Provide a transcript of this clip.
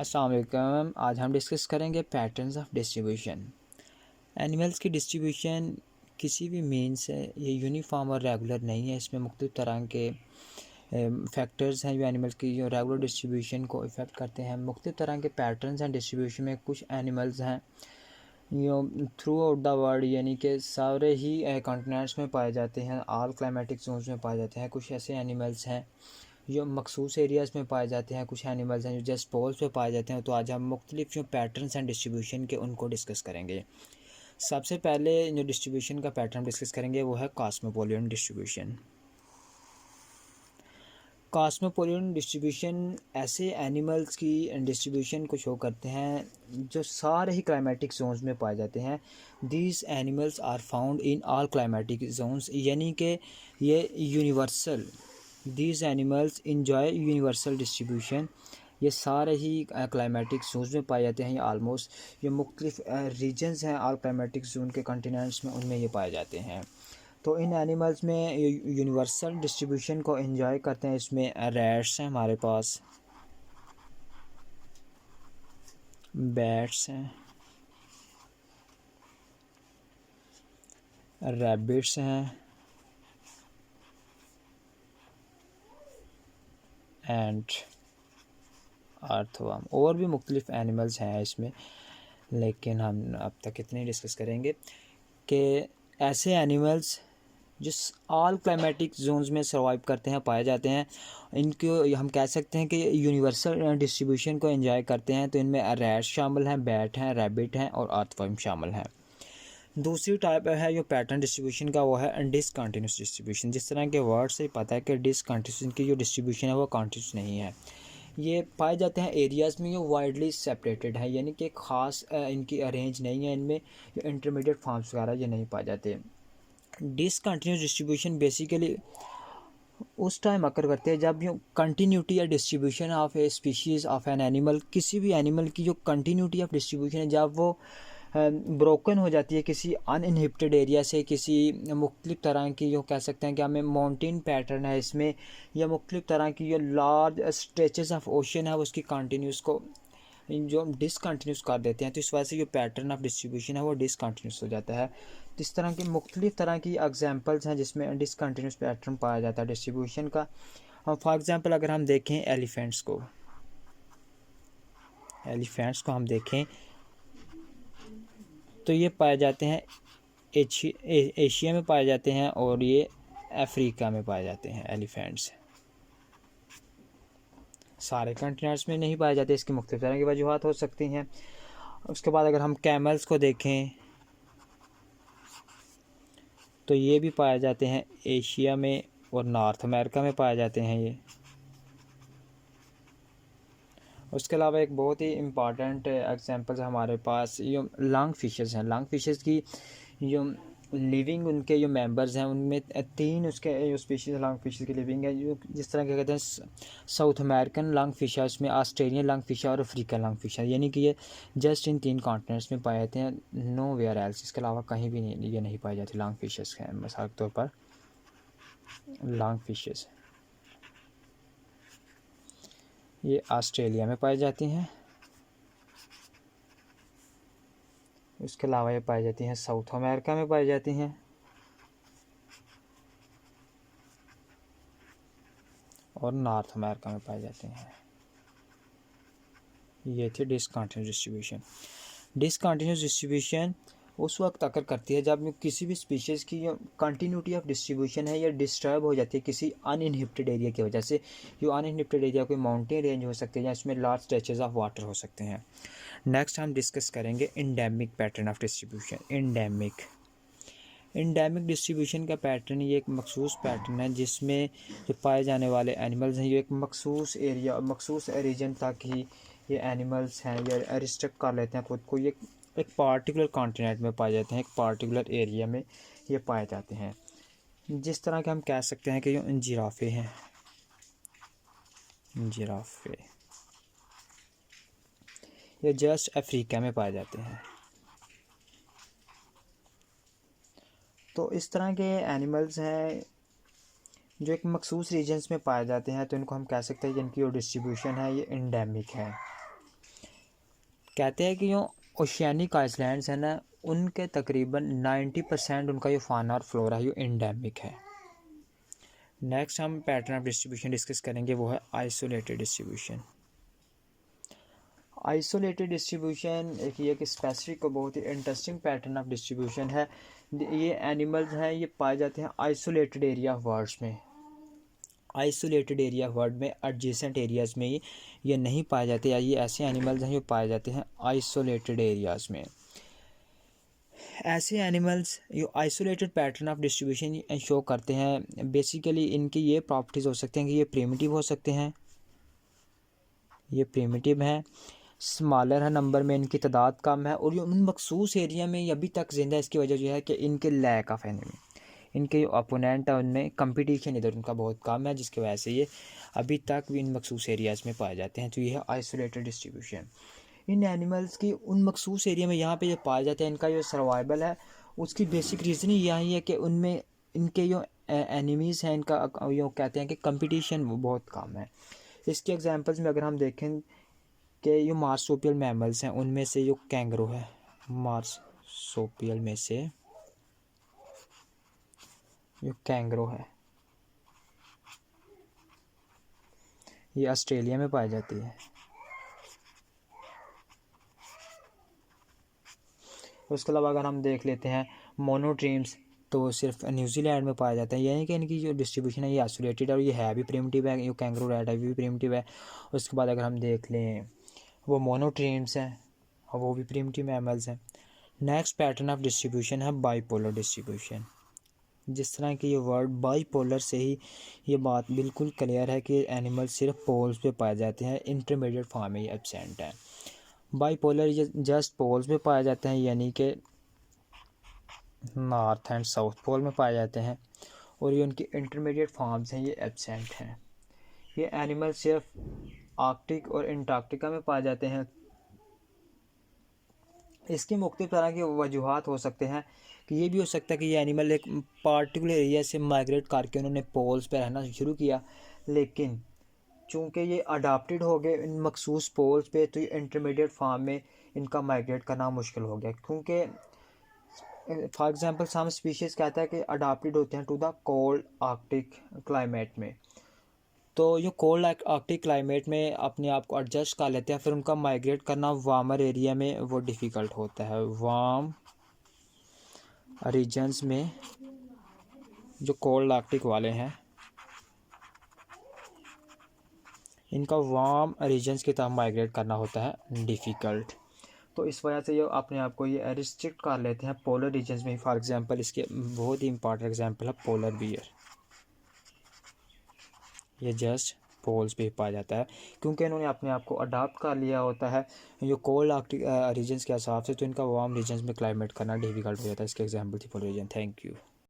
अस्सलाम वालेकुम। आज हम डिस्कस करेंगे पैटर्न्स ऑफ डिस्ट्रीब्यूशन। एनिमल्स की डिस्ट्रीब्यूशन किसी भी मीन से ये यूनिफॉर्म और रेगुलर नहीं है। इसमें मुख्तलिफ तरह के फैक्टर्स हैं जो एनिमल्स की जो रेगुलर डिस्ट्रीब्यूशन को इफ़ेक्ट करते हैं। मुख्तलिफ तरह के पैटर्न्स हैं डिस्ट्रीब्यूशन में। कुछ एनिमल्स हैं यो थ्रू आउट द वर्ल्ड यानी कि सारे ही कॉन्टिनेंट्स में पाए जाते हैं, ऑल क्लाइमेटिक जोन्स में पाए जाते हैं। कुछ ऐसे एनिमल्स हैं जो मखसूस एरियाज़ में पाए जाते हैं, कुछ एनिमल्स हैं जो जस्ट पोल्स पे पाए जाते हैं। तो आज हम मुख्तलिफ जो पैटर्न्स हैं डिस्ट्रीब्यूशन के उनको डिस्कस करेंगे। सबसे पहले जो डिस्ट्रीब्यूशन का पैटर्न डिस्कस करेंगे वो है कॉस्मोपोलियन डिस्ट्रीब्यूशन। कॉस्मोपोलियन डिस्ट्रीब्यूशन ऐसे एनिमल्स की डिस्ट्रीब्यूशन को शो करते हैं जो सारे ही क्लाइमेटिक जोन्स में पाए जाते हैं। These animals are found in all climatic zones, यानी कि ये universal, these animals enjoy universal distribution. ये सारे ही क्लाइमेटिक जोन्स में पाए जाते हैं। ये आलमोस्ट ये मुख्तलिफ रीजन्स हैं ऑल क्लाइमेटिक जोन के कॉन्टिनेंट्स में, उनमें ये पाए जाते हैं। तो इन एनिमल्स में यूनिवर्सल डिस्ट्रीब्यूशन को एंजॉय करते हैं। इसमें रैट्स हैं हमारे पास, बैट्स हैं, रैबिट्स हैं एंड अर्थवर्म। और भी मुख्तलिफ एनिमल्स हैं इसमें, लेकिन हम अब तक इतने डिस्कस करेंगे कि ऐसे एनिमल्स जिस ऑल क्लाइमेटिक जोन्स में सर्वाइव करते हैं, पाए जाते हैं, इनको हम कह सकते हैं कि यूनिवर्सल डिस्ट्रीब्यूशन को एंजॉय करते हैं। तो इनमें रैट शामिल हैं, बैट हैं, रैबिट हैं और अर्थवर्म शामिल हैं। दूसरी टाइप है जो पैटर्न डिस्ट्रीब्यूशन का, वो है डिसकंटिन्यूस डिस्ट्रीब्यूशन। जिस तरह के वर्ड से पता है कि डिसकंटिन्यूस की जो डिस्ट्रीब्यूशन है वो कंटिन्यूस नहीं है। ये पाए जाते हैं एरियाज़ में जो वाइडली सेपरेटेड है, यानी कि ख़ास इनकी अरेंज नहीं है। इनमें जो इंटरमीडिएट फॉर्म्स वगैरह ये नहीं पाए जाते। डिसकंटिन्यूस डिस्ट्रीब्यूशन बेसिकली उस टाइम अकर करते हैं जब जो कंटिन्यूटी या distribution of A species of an animal, किसी भी एनिमल की जो कंटिन्यूटी ऑफ डिस्ट्रीब्यूशन है, जब वो ब्रोकन हो जाती है किसी अनइनहिबिटेड एरिया से, किसी मुख्तलिफ तरह की जो कह सकते हैं कि हमें माउंटेन पैटर्न है इसमें, या मुख्तलिफ तरह की जो लार्ज स्ट्रेचेस ऑफ ओशन है उसकी कंटिन्यूस को जो डिसकंटिन्यूस कर देते हैं। तो इस वजह से जो पैटर्न ऑफ डिस्ट्रीब्यूशन है वो डिसकंटिन्यूस हो जाता है। तो इस तरह की मुख्तलिफ तरह की एग्जांपल्स हैं जिसमें डिसकंटिन्यूस पैटर्न पाया जाता है डिस्ट्रीब्यूशन का। फॉर एग्जांपल अगर हम देखें एलिफेंट्स को हम देखें तो ये पाए जाते हैं एशिया में पाए जाते हैं और ये अफ्रीका में पाए जाते हैं। एलिफेंट्स सारे कंटिनेंट्स में नहीं पाए जाते, इसकी मुख्तलिफ तरह की वजूहात हो सकती हैं। उसके बाद अगर हम कैमल्स को देखें तो ये भी पाए जाते हैं एशिया में और नॉर्थ अमेरिका में पाए जाते हैं ये। उसके अलावा एक बहुत ही इम्पॉर्टेंट एग्जांपल्स हमारे पास ये लॉन्ग फिशेस हैं। लॉन्ग फिशेस की जो लिविंग उनके जो मेंबर्स हैं उनमें तीन उसके जो स्पीशीज़ लॉन्ग फिशेस की लिविंग है, जो जिस तरह के कहते हैं साउथ अमेरिकन लॉन्ग फिश है, उसमें ऑस्ट्रेलियन लॉन्ग फिश है और अफ्रीकन लॉन्ग फिश है, यानी कि ये जस्ट इन तीन कॉन्टिनेंट्स में पाए जाते हैं, नो वेयर एल्स। इसके अलावा कहीं भी नहीं ये नहीं पाई जाती लॉन्ग फिशेस हैं। मिसाल के तौर पर लॉन्ग फिशेस ये ऑस्ट्रेलिया में पाई जाती हैं, इसके अलावा ये पाई जाती हैं साउथ अमेरिका में पाई जाती हैं और नॉर्थ अमेरिका में पाई जाती हैं। ये थी डिसकंटिन्यूस डिस्ट्रीब्यूशन। डिसकंटिन्यूस डिस्ट्रीब्यूशन उस वक्त अकर करती है जब किसी भी स्पीशीज़ की जो कंटिन्यूटी ऑफ डिस्ट्रीब्यूशन है ये डिस्टर्ब हो जाती है किसी अनइनहिबिटेड एरिया की वजह से। जो अनइनहिबिटेड एरिया कोई माउंटेन रेंज हो सकती है या इसमें लार्ज स्ट्रेचेस ऑफ वाटर हो सकते हैं। नेक्स्ट हम डिस्कस करेंगे endemic pattern of distribution. Endemic distribution का पैटर्न ये एक मखसूस पैटर्न है जिसमें जो पाए जाने वाले एनिमल्स हैं ये एक मखसूस एरिया, मखसूस रीजन तक ही ये एनिमल्स हैं ये रिस्ट्रिक्ट कर लेते हैं खुद को। ये एक पार्टिकुलर कॉन्टिनेंट में पाए जाते हैं, एक पार्टिकुलर एरिया में ये पाए जाते हैं। जिस तरह के हम कह सकते हैं कि जो जिराफे हैं, जिराफे ये जस्ट अफ्रीका में पाए जाते हैं। तो इस तरह के एनिमल्स हैं जो एक मखसूस रीजन्स में पाए जाते हैं, तो इनको हम कह सकते हैं कि इनकी जो डिस्ट्रीब्यूशन है ये एंडेमिक है। कहते हैं कि जो ओशियानिक आइसलैंड्स हैं ना, उनके तकरीबन 90% उनका जो फाना और फ्लोरा है, जो एंडेमिक है। नेक्स्ट हम पैटर्न ऑफ डिस्ट्रीब्यूशन डिस्कस करेंगे, वो है आइसोलेटेड डिस्ट्रीब्यूशन। आइसोलेटेड डिस्ट्रीब्यूशन एक स्पेसिफिक और बहुत ही इंटरेस्टिंग पैटर्न ऑफ डिस्ट्रीब्यूशन है। ये एनिमल्स हैं, ये पाए जाते हैं आइसोलेटेड एरिया वर्ड्स में। आइसोलेटेड एरिया वर्ड में एडजेसेंट एरियाज़ में ये नहीं पाए जाते, या ये ऐसे एनिमल्स हैं जो पाए जाते हैं आइसोलेटेड एरियाज़ में। ऐसे एनिमल्स जो isolated pattern of distribution show करते हैं, बेसिकली इनकी ये प्रॉपर्टीज़ हो सकते हैं कि ये प्रिमिटिव हो सकते हैं, ये प्रिमिटिव हैं, स्मॉलर है नंबर में, इनकी तादाद कम है, और ये उन मखसूस एरिया में ये अभी तक ज़िंदा है। इसकी वजह जो है कि इनके लैक ऑफ एनिमी, इनके जो अपोनेंट है उनमें कंपटीशन इधर उनका बहुत कम है, जिसकी वजह से ये अभी तक भी इन मखसूस एरियाज़ में पाए जाते हैं। तो ये है आइसोलेटेड डिस्ट्रीब्यूशन। इन एनिमल्स की उन मखसूस एरिया में यहाँ पे जो पाए जाते हैं, इनका जो सर्वाइवल है उसकी बेसिक रीज़न ही यही है कि उनमें इनके जो एनिमीज़ हैं, इनका जो कहते हैं कि कंपटीशन वो बहुत कम है। इसके एग्जांपल्स में अगर हम देखें कि ये मार्सोपियल मैमल्स हैं, उनमें से जो कैंगरू है, मार्सोपियल में से जो कैंगरू है ये ऑस्ट्रेलिया में पाई जाती है। उसके अलावा अगर हम देख लेते हैं मोनोट्रीम्स, तो सिर्फ न्यूजीलैंड में पाया जाता है, यानी कि इनकी जो डिस्ट्रीब्यूशन है ये आइसोलेटेड है, और ये है भी प्रिमिटिव है, ये कैंगरू रैट है भी प्रिमिटिव है। उसके बाद अगर हम देख लें वो मोनोट्रीम्स हैं और वो भी प्रिमिटिव मैमल्स हैं। नेक्स्ट पैटर्न ऑफ डिस्ट्रीब्यूशन है बाईपोलर डिस्ट्रीब्यूशन। जिस तरह की ये वर्ड बाईपोलर से ही ये बात बिल्कुल क्लियर है कि एनिमल सिर्फ पोल्स पे पाए जाते हैं, इंटरमीडिएट फॉर्म में ये एब्सेंट है। बाईपोलर जस्ट पोल्स पे पाए जाते हैं, यानी कि नॉर्थ एंड साउथ पोल में पाए जाते हैं, और ये उनकी इंटरमीडिएट फॉर्म्स हैं, ये एब्सेंट हैं। ये एनिमल सिर्फ आर्कटिक और अंटार्कटिका में पाए जाते हैं। इसकी मुख्तलिफ तरह की वजूहात हो सकते हैं कि ये भी हो सकता है कि ये एनिमल एक पार्टिकुलर एरिया से माइग्रेट करके उन्होंने पोल्स पर रहना शुरू किया, लेकिन चूँकि ये अडाप्टेड हो गए इन मखसूस पोल्स पे, तो ये इंटरमीडिएट फार्म में इनका माइग्रेट करना मुश्किल हो गया। क्योंकि फॉर एग्जांपल सम स्पीशीज़ कहता है कि अडाप्टेड होते हैं to the cold arctic climate में, तो ये कोल्ड आर्कटिक क्लाइमेट में अपने आप को एडजस्ट कर लेते हैं, फिर उनका माइग्रेट करना वार्मर एरिया में वो डिफ़िकल्ट होता है। वार्म रीजन्स में जो कोल्ड आर्कटिक वाले हैं, इनका वार्म रीजन्स की तरफ माइग्रेट करना होता है डिफ़िकल्ट। तो इस वजह से ये अपने आप को ये रिस्ट्रिक्ट कर लेते हैं पोलर रीजन्स में। फॉर एग्जांपल इसके बहुत ही इंपॉर्टेंट एग्जांपल है पोलर बियर, ये जस्ट पोल्स पे पाया जाता है, क्योंकि इन्होंने अपने आप को अडाप्ट कर लिया होता है जो कोल्ड आर्कटिक रीजन्स के हिसाब से, तो इनका वार्म रीजन्स में क्लाइमेट करना डिफिकल्ट हो जाता है। इसके एग्जांपल थी पोलर रीजन। Thank you.